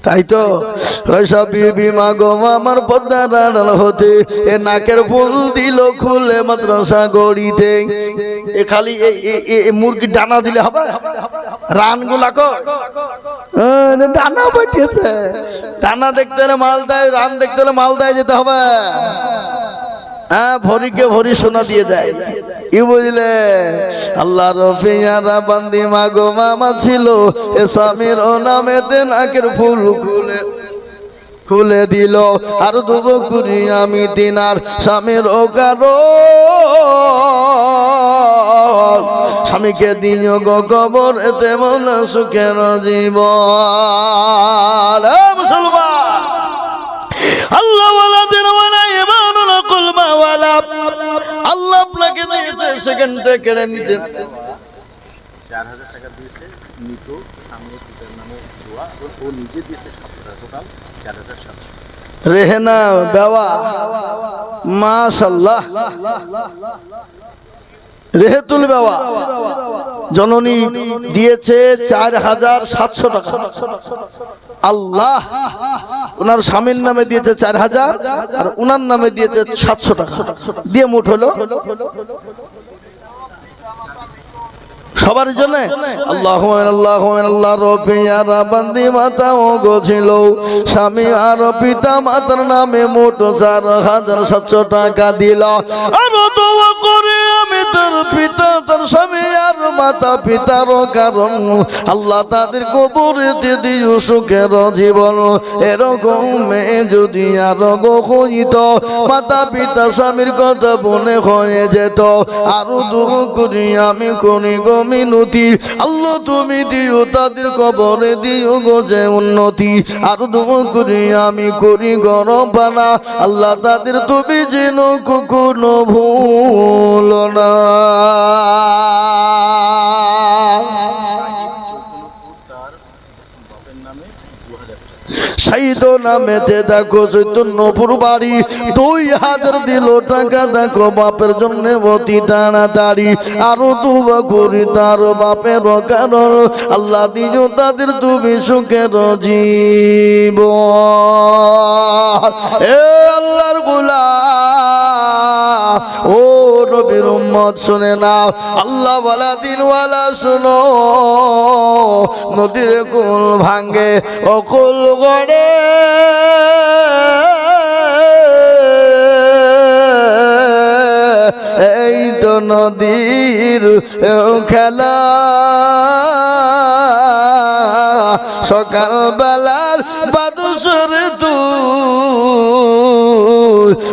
তাই তো রয়সা বিবি মা গো আমার পদ্মার আড়াল হতে এ নাকের ফুল দিল খুলে মাদ্রাসা গড়িতে। এ খালি মুরগি ডানা দিলে হবে? রান গুলা কো ডানা পাঠিয়েছে, ডানা দেখতে হলে মালদায়, রান দেখতে হলে মালদায় যেতে হবে। হ্যাঁ ভরিকে ভরি সোনা দিয়ে দেয়, কি বুঝলে? আল্লাহ রফিয়ারা বান্দি মাগো মামা ছিল, এ স্বামীর ও নামেতে নাকের ফুল খুলে দিল। আর দুবো করি আমি দিনার স্বামীর ও কারো স্বামীকে দিও গো কবর এতে মনে সুখের জীবন। মুসলমান আল্লাহ আল্লাহ আপনাকে দিয়েছে, সেখানটা কেড়ে নিতে 4,000 টাকা দিয়েছে মৃত স্বামীর পিতার নামে দোয়া, ও নিজে দিয়েছে 700 টাকা, টোটাল 4,700। রেহেনা বাবা মাশাআল্লাহ, রেহেতুল বাবা জননী দিয়েছে 4,700 টাকা। আল্লাহ ওনার স্বামীর নামে দিয়েছে 4000 আর ওনার নামে দিয়েছে 700 টাকা দিয়ে মোট হলো সবার জন্য আল্লাহু আল্লাহু আল্লাহ রবিয়ারা বান্দি মাতা ও গোছিল স্বামী আর পিতা মাতার নামে মোট 4700 টাকা দিল আর দোয়া করে আমি তার পিতা তার স্বামী আর মাতা পিতার কারণ আল্লাহ তাদের কবরেতে দিও সুখের জীবন এরকম মেয়ে যদি আর হইত মাতা পিতা স্বামীর কথা মনে হয়ে যেত আরো দোয়া করি আমি করি গো মিনতি আল্লাহ তুমি দিও তাদের কবরে দিও গো যে উন্নতি আর দোয়া করি আমি করি গরম পানা আল্লাহ তাদের তুমি যেন কখনো ভুল না তার বাপের নামে 2000 টাকা সাইদ নামেতে দেখো চৈতন্যপুর বাড়ি 2000 দিল টাকা দেখো বাপের জন্য অতি তাড়াতাড়ি আরো দুবা করি তার বাপের কারণ আল্লাহ দিও তাদের তুমি সুখের জীবন এ আল্লাহর গোলাম ও নবীর উম্মত শুনে নাও আল্লাহ ওয়ালা দিনওয়ালা শুনো নদীর কুল ভাঙ্গে অকুল গড়ে এই তো নদীর খেলা সকাল বেলার বাদুসর তুই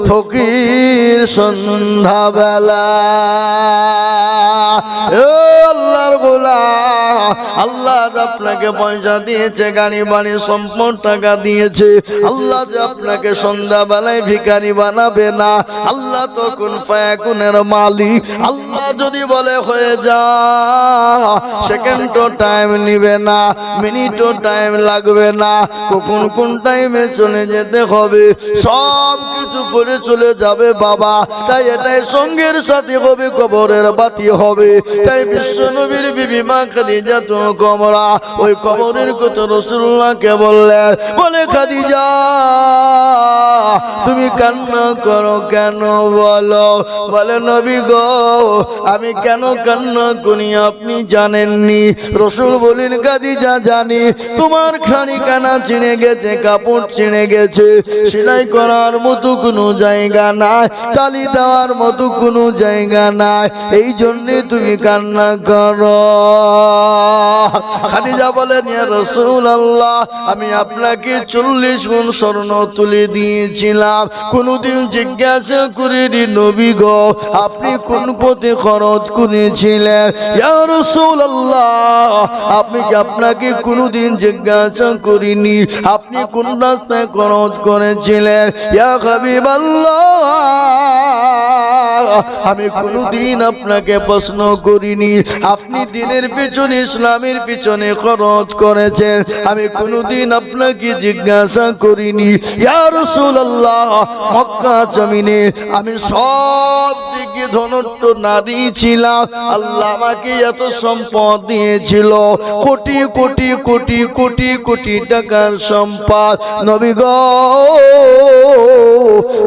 ফকির সন্ধ্যা বেলা আল্লাহর গোলাম আল্লাহ আপনাকে পয়সা দিয়েছে গাড়ি বাড়ি সম্পদ টাকা দিয়েছে আল্লাহ যে আপনাকে সন্ধ্যাবেলায় ভিখারি বানাবে না আল্লাহ তখন ফায়াকুনের মালিক আল্লাহ যদি বলে হয়ে যা সেকেন্ডও টাইম নিবে না মিনিটও টাইম লাগবে না কখন কোন টাইমে চলে যেতে হবে সব কিছু করে চলে যাবে বাবা তাই এটাই সঙ্গের সাথে হবে কবরের বাতি হবে তাই বিশ্ব নবীর বিবি মা খাদিজা তো কমরা ওই কবরের কথা রাসূলুল্লাহকে বললেন বলে খাদিজা তুমি কান্না করো কেন বলো বলে নবী গো আমি কেন কান্না করি আপনি জানেননি রাসূল বলেন খাদিজা জানি তোমার খানিখানা ছিঁড়ে গেছে কাপড় ছিঁড়ে গেছে সেলাই করার মতো কোনো জায়গা নাই তালি দেওয়ার মতো কোনো জায়গা নাই এই জন্য তুমি কান্না করো খাদিজা বলেন ইয়া রাসূলুল্লাহ আমি আপনাকে 40 গুণ স্বর্ণ তুলে দিয়েছিলাম কোনদিন জিজ্ঞাসা করিনি নবী গো আপনি কোন পথে খরচ করেছিলেন ইয়া রাসূলুল্লাহ আপনি কি আপনাকে কোনদিন জিজ্ঞাসা করিনি আপনি কোন রাস্তায় খরচ করেছিলেন ইয়া হাবিবাল্লাহ আমি কোনদিন আপনাকে প্রশ্ন করিনি আপনি দিনের পিছনে ইসলামের পিছনে খরচ করেছেন আমি কোনদিন আপনাকে জিজ্ঞাসা করিনি ইয়া রাসূলুল্লাহ মক্কা জমিনে আমি সব দিকে ধনট্ট নারী ছিলাম আল্লাহ আমাকে এত সম্পদ দিয়েছিল কোটি কোটি কোটি কোটি কোটি টাকার সম্পদ নবী গো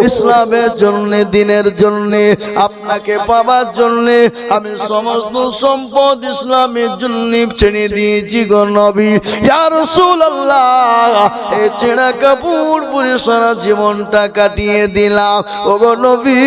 ইসলামের জন্য দিনের জন্য আপনাকে পাওয়ার জন্য আমি সমস্ত সম্পদ ইসলামের জন্য ছেড়ে দিয়েছি গো নবী ইয়া রাসূলুল্লাহ এই ছেঁড়া কাপড় পরে সারা জীবনটা কাটিয়ে দিলাম ও গো নবী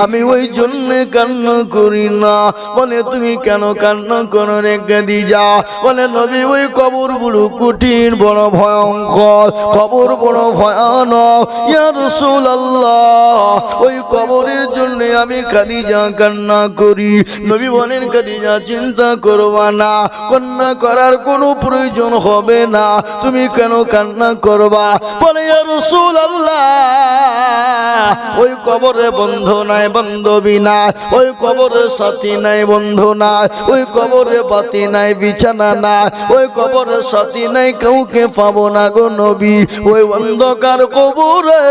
আমি ওই জন্য কান্না করি না বলে তুমি কেন কান্না করো রে খাদিজা বলে নবী ওই কবর বড় কঠিন বড় ভয়ঙ্কর কবর বড় ভয়ানক ইয়া রাসূলুল্লাহ ওই কবরের জন্য আমি খাদিজা কান্না করি নবী বলেন খাদিজা চিন্তা করবা না কান্না করার কোনো প্রয়োজন হবে না তুমি কেন কান্না করবা বলে ইয়া রাসূলুল্লাহ ওই কবরে বন্ধ নাই বন্ধ বান্ধবী নাই, ওই কবরে সাথী নাই, বন্ধু নাই, ওই কবরে বাতি নাই, বিছানা নাই, ওই কবরে সাথী নাই, কাউকে পাবো না গো নবী। ওই অন্ধকার কবরে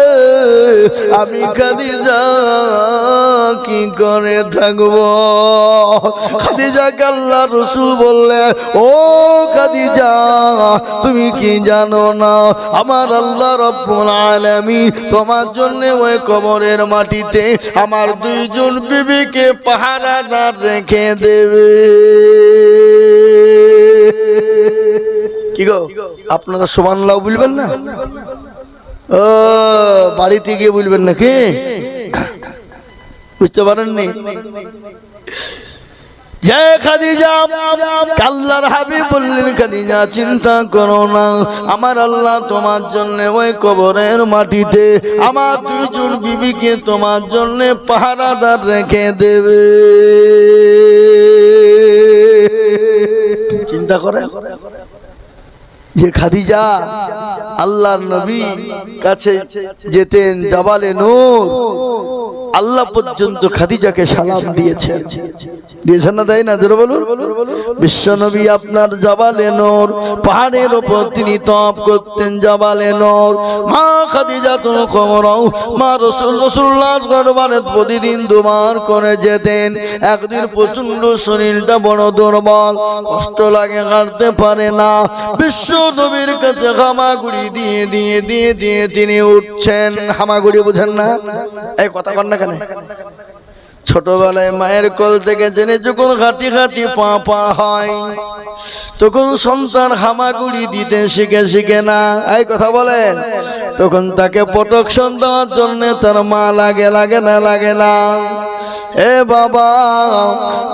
আমি খাদিজা কি করে থাকবো? খাদিজাকে আল্লাহ রাসূল বললেন, ও খাদিজা, তুমি কি জানো না আমার আল্লাহ রাব্বুল আলামিন তোমার জন্য ওই কবরের মাটিতে আমার দুইজন বিবিকে পাহারাদার রেখে দেবে। কি গো, আপনারা সুবহানাল্লাহ বলবেন না? ও বাড়িতে গিয়ে বলবেন নাকি? বুঝতে পারেননি? যে খাদিজা, আল্লাহর হাবিব বললেন, খাদিজা চিন্তা করো না, আমার আল্লাহ তোমার জন্য ওই কবরের মাটিতে আমার দুইজন বিবিকে তোমার জন্য পাহারাদার রেখে দেবে। চিন্তা করে যে খাদিজা আল্লাহর নবী কাছে যেতেন, জাবালে নূর, আল্লাহ পর্যন্ত খাদিজাকে সালাম দিয়েছেন, দিয়েছেন না, তাই না? জোরে বলুন। বিশ্ব নবী আপনার জাবালে নূর, পাহাড়ের উপর তিনি তপ করতেন, জাবালে নূর। মা খাদিজাতুল কুবরা, মা রাসূলুল্লাহর দরবারে প্রতিদিন দুবার করে যেতেন। একদিন প্রচন্ড শরীরটা বড় দুর্বল, কষ্ট লাগে, হাঁটতে পারে না। বিশ্ব নবীর কাছে হামাগুড়ি দিয়ে দিয়ে দিয়ে দিয়ে তিনি উঠছেন। হামাগুড়ি বুঝেন না? এই কথা কন না কেন? ছোটবেলায় মায়ের কোল থেকে জেনে যখন ঘাটি ঘাটি পা পা হয়, তখন সন্তান হামাগুড়ি দিতে শিখে না। এই কথা বলেন, তখন তাকে প্রোটেকশন দেওয়ার জন্য তার মা লাগে না। এ বাবা,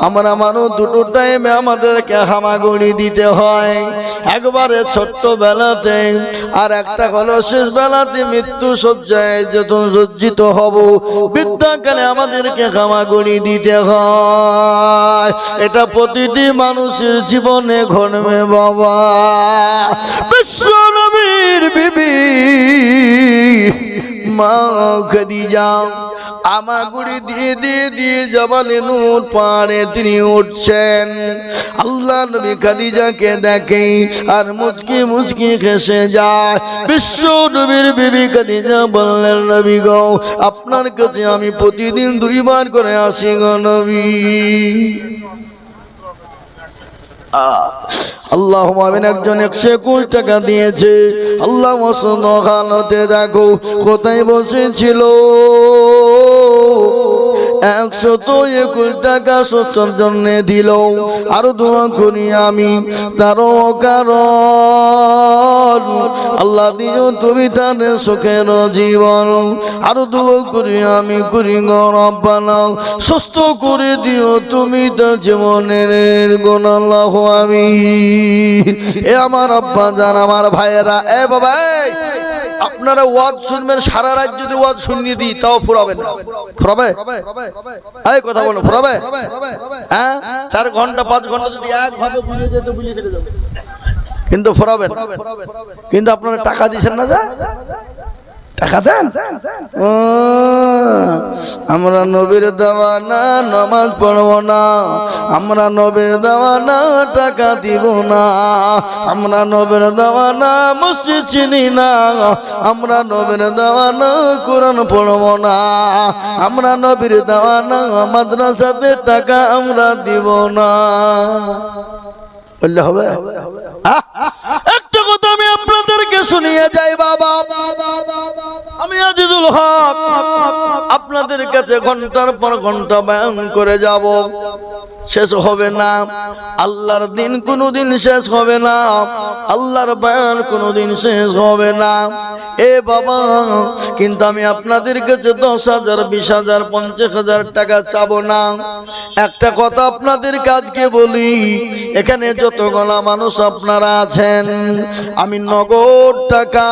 আমরা মানুষ দুটো টাইমে আমাদেরকে হামাগুড়ি দিতে হয়, একবারে ছোট্ট বেলাতে, আর একটা হলো শেষ বেলাতে মৃত্যু শয্যায় যখন সজ্জিত হব, বৃদ্ধাকালে আমাদেরকে হামাগুড়ি দিতে হয়। এটা প্রতিটি মানুষের জীবনে ঘটবে বাবা। বিশ্ব নবীর বিবি মা খাদিজা হামাগুড়ি দিয়ে দিয়ে দিয়ে জাবালে নূর পাহাড়ে তিনি উঠছেন। আল্লাহ নবী খাদিজাকে দেখে আর মুচকি মুচকি হেসে যায়। বিশ্ব নবীর বিবি খাদিজা বললেন, নবী গো, আপনার কাছে আমি প্রতিদিন দুইবার করে আসি গো নবী। আল্লাহ আমিন। একজন 121 টাকা দিয়েছে। আল্লাহ মসন হালতে দেখো কোথায় বসেছিল। 121 টাকা সত্যর জন্য দিল। আরো দোয়া করি আমি তারও কারণ আল্লাহ দিও তুমি তার সুখের জীবন। আরো দোয়া করি আমি করি গো রব্বানা সুস্থ করে দিও তুমি তার জীবনের গুণ। আল্লাহু আমিন। এ আমার আব্বা জান, আমার ভাইয়েরা, এ বাবা, আপনারা ওয়াজ শুনবেন, সারা রাত যদি ওয়াজ শুনিয়ে দিই তাও ফুরাবে না। ফুরাবে? এই কথা বলো, ফুরাবে? হ্যাঁ, 4 ঘন্টা 5 ঘন্টা যদি একভাবে বুঝিয়ে দিতে বুঝিয়ে ফেলে যাবে, কিন্তু ফুরাবে না। কিন্তু আপনারা টাকা দিচ্ছেন না, যা টাকা দেন। আমরা নবীর দেওয়ানা নামাজ পড়বো না, আমরা নবীর দেওয়ানা টাকা দিব না, আমরা নবীর দেওয়ানা মসজিদ চিনি না, আমরা নবীর দেওয়ানা কোরআন পড়বো না, আমরা নবীর দেওয়ানা মাদ্রাসাতে টাকা আমরা দিব না। বললে হবে? একটা কথা আমি আপনাদেরকে শুনিয়ে যাই বাবা। আমি আজিজুল হক আপনাদের কাছে ঘন্টার পর ঘন্টা বয়ান করে যাব, শেষ হবে না। আল্লাহর দিন কোনোদিন শেষ হবে না, আল্লাহর বয়ান কোনোদিন শেষ হবে না। এ বাবা, কিন্তু আমি আপনাদের কাছে 10,000 20,000 50,000 টাকা চাবো না। একটা কথা আপনাদের কাজকে বলি, এখানে যতগুলা মানুষ আপনারা আছেন, আমি নগদ টাকা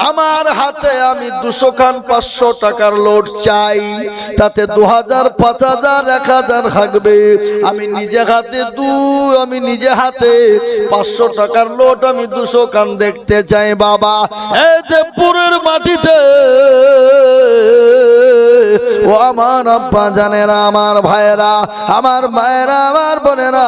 আমার হাতে আমি 200 খান 500 টাকার লোট চাই। তাতে 2000 5000 1000 থাকবে। আমি নিজে হাতে 500 টাকার লোট আমি 200 খান দেখতে চাই বাবা। এই দেবপুরের মাটিতে ও আমার আব্বা জানেরা, আমার ভাইয়েরা, আমার মায়েরা, আমার বোনেরা,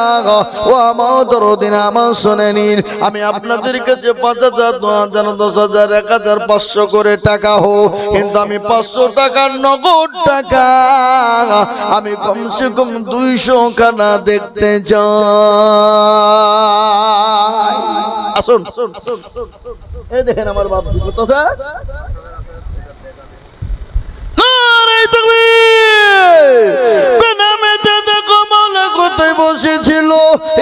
ও আমার দরদিন, আমার শুনে নিন, আমি আপনাদের কাছে 5,000, 2,000, 10,000, 1,500 করে টাকা হোক, কিন্তু আমি 500 টাকার নগদ টাকা আমি কমসে কম 200 খানা দেখতে চাই। আসুন, এই দেখেন আমার বাবজি কত স্যার। বসেছিল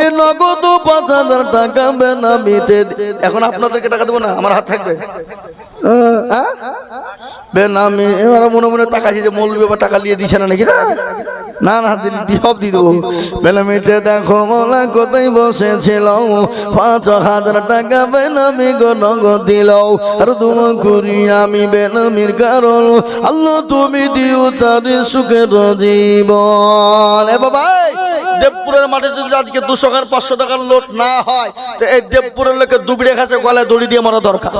এই নগদ 5,000 টাকা বেনামিতে। এখন আপনাদেরকে টাকা দেবো না, আমার হাত থাকবে বেনামি। এবার মনে মনে তাকাছি যে মৌলবি বাবা টাকা নিয়ে দিছে না নাকি, না না সব দিয়ে দেবো। বেনামিতে দেখো মোলা কোথায় বসেছিল 5,000 টাকা বেনামি গো নগদ দিল। আর তুমি করি আমি বেনামির কারণ আল্লাহ তুমি দিও তার সুখের জীবন। এ বাবা, দেবপুরের মাঠে যদি আজকে 200 আর 500 টাকার লোট না হয়, তো এই দেবপুরের লোকে দুবড়ে খাসে গলায় দড়ি দিয়ে মারা দরকার।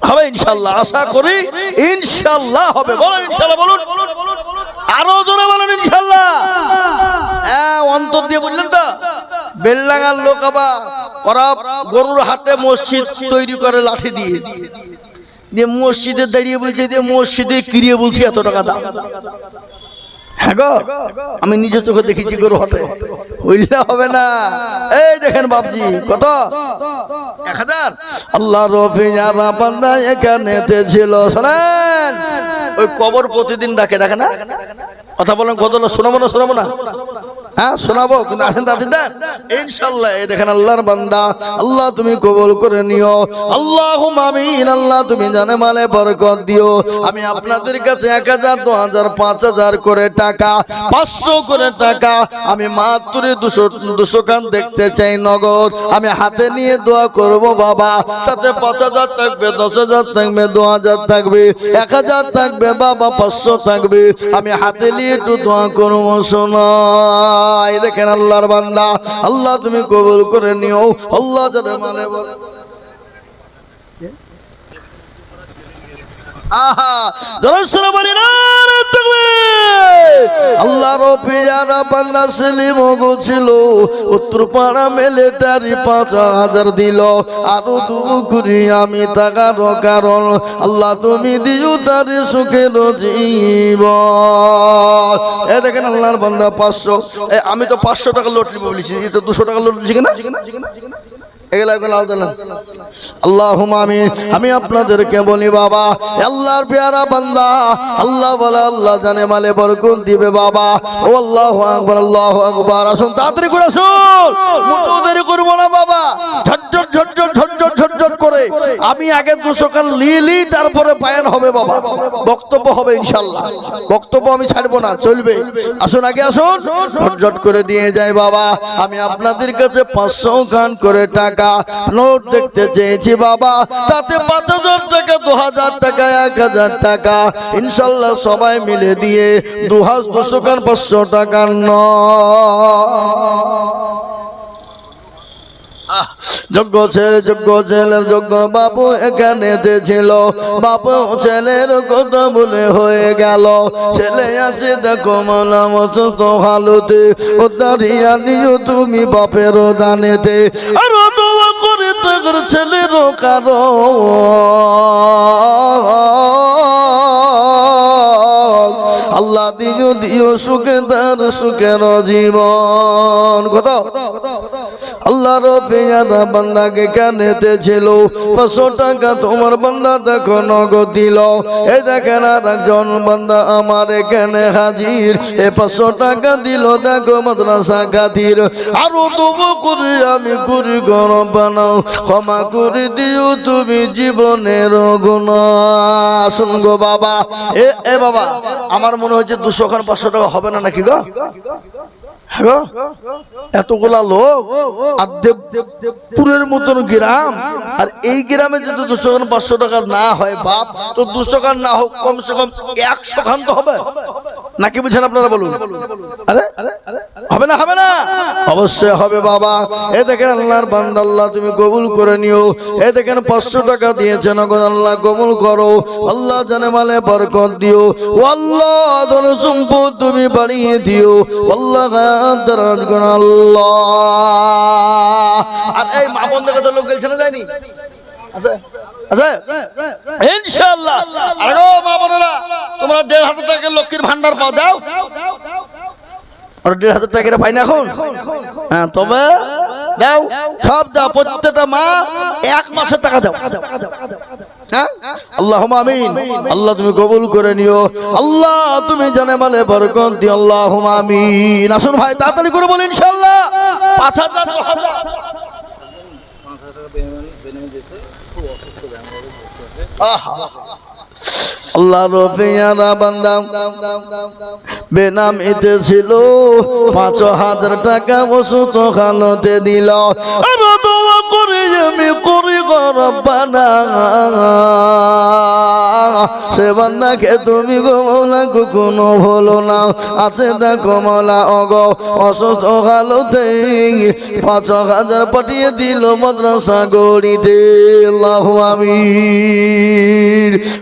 হবে ইনশাল্লাহ, আশা করি ইনশাল্লাহ হবে। বলুন ইনশাল্লাহ, বলুন আরো জোরে বলুন ইনশাল্লাহ। অন্তর দিয়ে বললেন তো। বেলডাঙ্গার লোক আবার ওরা গরুর হাটে মসজিদ তৈরি করে লাঠি দিয়ে, মসজিদে দাঁড়িয়ে বলছে যে মসজিদে কিরিয়ে বলছি এত টাকা দাম। হ্যাঁ গো, আমি নিজে চোখে দেখেছি গরু হাটে, হইলে হবে না। এই দেখেন বাবজি কত 1,000। আল্লাহ রফি যারা বান্দা এখানেতে ছিল, শোনেন ওই কবর প্রতিদিন ডাকে, ডাকে না? কথা বলেন কত শোনাবো না, শোনাবো না? হ্যাঁ শোনাবো, কিন্তু আসেন দাদি দেন ইনশাল্লাহ। এই দেখেন আল্লাহর বান্দা, আল্লাহ তুমি কবুল করে নিও, আল্লাহুম্মা আমিন। আল্লাহ তুমি জানে মালে বরকত দিও। আমি আপনাদের কাছে 1,000, 2,000, 5,000 করে টাকা, 500 করে টাকা আমি মাত্র 200 খান দেখতে চাই নগদ। আমি হাতে নিয়ে দোয়া করব বাবা, সাথে 5,000 থাকবে, 10,000 থাকবে, 2,000 থাকবে, 1,000 থাকবে বাবা, 500 থাকবে। আমি হাতে নিয়ে একটু দোয়া করবো শোনা। এই দেখেন আল্লাহর বান্দা, আল্লাহ তুমি কবুল করে নিও, আল্লাহ জানে মানে বলে। আল্লাহ রফি যারা বান্দা সেলিম ছিল উত্তরপাড়া মিলিটারি 5,000 দিল। আরো দুকুরি আমি টাকার কারণ আল্লাহ তুমি দিও তার সুখের জীবন। এ দেখেন আল্লাহর বান্দা 500। আমি তো 500 টাকা লটারি বলেছি, এটা 200 টাকা লটারি কিনা আল্লাহুম্মা আমিন। আমি আপনাদেরকে বলি বাবা, আল্লাহর পেয়ারা বান্দা, আল্লাহ বলে আল্লাহ জানে মালে বরকত দিবে বাবা। ও আল্লাহু আকবার, আল্লাহু আকবার। আসুন তাড়াতাড়ি করে আসুন, মোটো দেরি করব না বাবা। ঝটঝট ঝটঝট ঝটঝট ঝটঝট করে আমি আগে 200 কান লিলি, তারপরে বায়ান হবে বাবা, বক্তব্য হবে ইনশাআল্লাহ। বক্তব্য আমি ছাড়বো না, চলবে। আসুন আগে আসুন, ঝটঝট করে দিয়ে যায় বাবা। আমি আপনাদের কাছে 500 খান করে টাকা নোট দেখতে চেয়েছি বাবা, তাতে 5,000 টাকা, 2,000 টাকা, 1,000 টাকা ইনশাল্লাহ সবাই মিলে দিয়ে 200 খান 500 টাকার যোগ্য ছেলে, যোগ্য ছেলের যোগ্য বাবু এখানে ছিল। বাবু ছেলের কথা বলে হয়ে গেল, ছেলে আছে দেখো মনা মতো তো ভালোতে, ও দাঁড়িয়ে নিও তুমি বাপের দানেতে। আরো দোয়া করে তার ছেলেরও কারো আল্লাহ দিও দিও সুখে তার সুখের জীবন। কত আল্লাহ রফি যারা বান্দাকে কানেতে ছিল 500 টাকা তোমার বান্দা দেখো নগদ দিল। এই দেখেন আর একজন বান্দা আমার এখানে হাজির, 500 টাকা দিল দেখো মাদ্রাসা খাতির। আরো তবু করে আমি করি গরম বানাও, ক্ষমা করে দিও তুমি জীবনের গুনাহ। আসুন গো বাবা, এ বাবা আমার মনে হচ্ছে 200 খান 500 টাকা হবে না নাকি গো? হ্যাঁ এতগুলা লোক আর দেবপুরের মতন গ্রাম, আর এই গ্রামে যদি 200 খান 500 টাকা না হয় বাপ, তো 200 খান না হোক কমসে কম 100 খান তো হবে। নাকি বুঝেন আপনারা বলুন? আরে হবে না, হবে না, অবশ্যই হবে বাবা। এ দেখেন আল্লাহর বান্দা, আল্লাহ তুমি কবুল করে নিও। এ দেখেন 500 টাকা দিয়েছেন, আল্লাহ কবুল করো, আল্লাহ জানে মালে বরকত দিও, ও আল্লাহ ধন সম্পদ তুমি বাড়িয়ে দিও, আল্লাহ দারাজ গুণ আল্লাহ। আর এই মা বন্ধ কথা লোক গেছে না, যায়নি? আচ্ছা আচ্ছা ইনশাআল্লাহ। আর গো মা বোনেরা, তোমরা 1,500 টাকা লক্ষ্মীর ভান্ডার পাও, দাও। আর 1,500 টাকা পাই না এখন? হ্যাঁ, তবে দাও, সব দাও, প্রত্যেকটা মা 1 মাসের টাকা দাও। হ্যাঁ, আল্লাহুম্মা আমিন। আল্লাহ তুমি কবুল করে নিও, আল্লাহ তুমি জানে মালে বরকত দিও, আল্লাহুম্মা আমিন। আসুন ভাই, তাড়াতাড়ি করে বলি ইনশাআল্লাহ। 5,000 10,000 আল্লাহ রফিয়ারা বান্দা বেনাম এতে ছিল, 5,000 টাকা ওষুধ খালতে দিল। আর দোয়া করে আমি করি গো রব্বানা, সে বান্দাকে তুমি গো মওলা কখনো ভুলো না। আছে দেখো মওলা অগ অসুস্থ খালতে 5,000 পাঠিয়ে দিল মাদ্রাসা গড়িতে। আল্লাহু আমিন।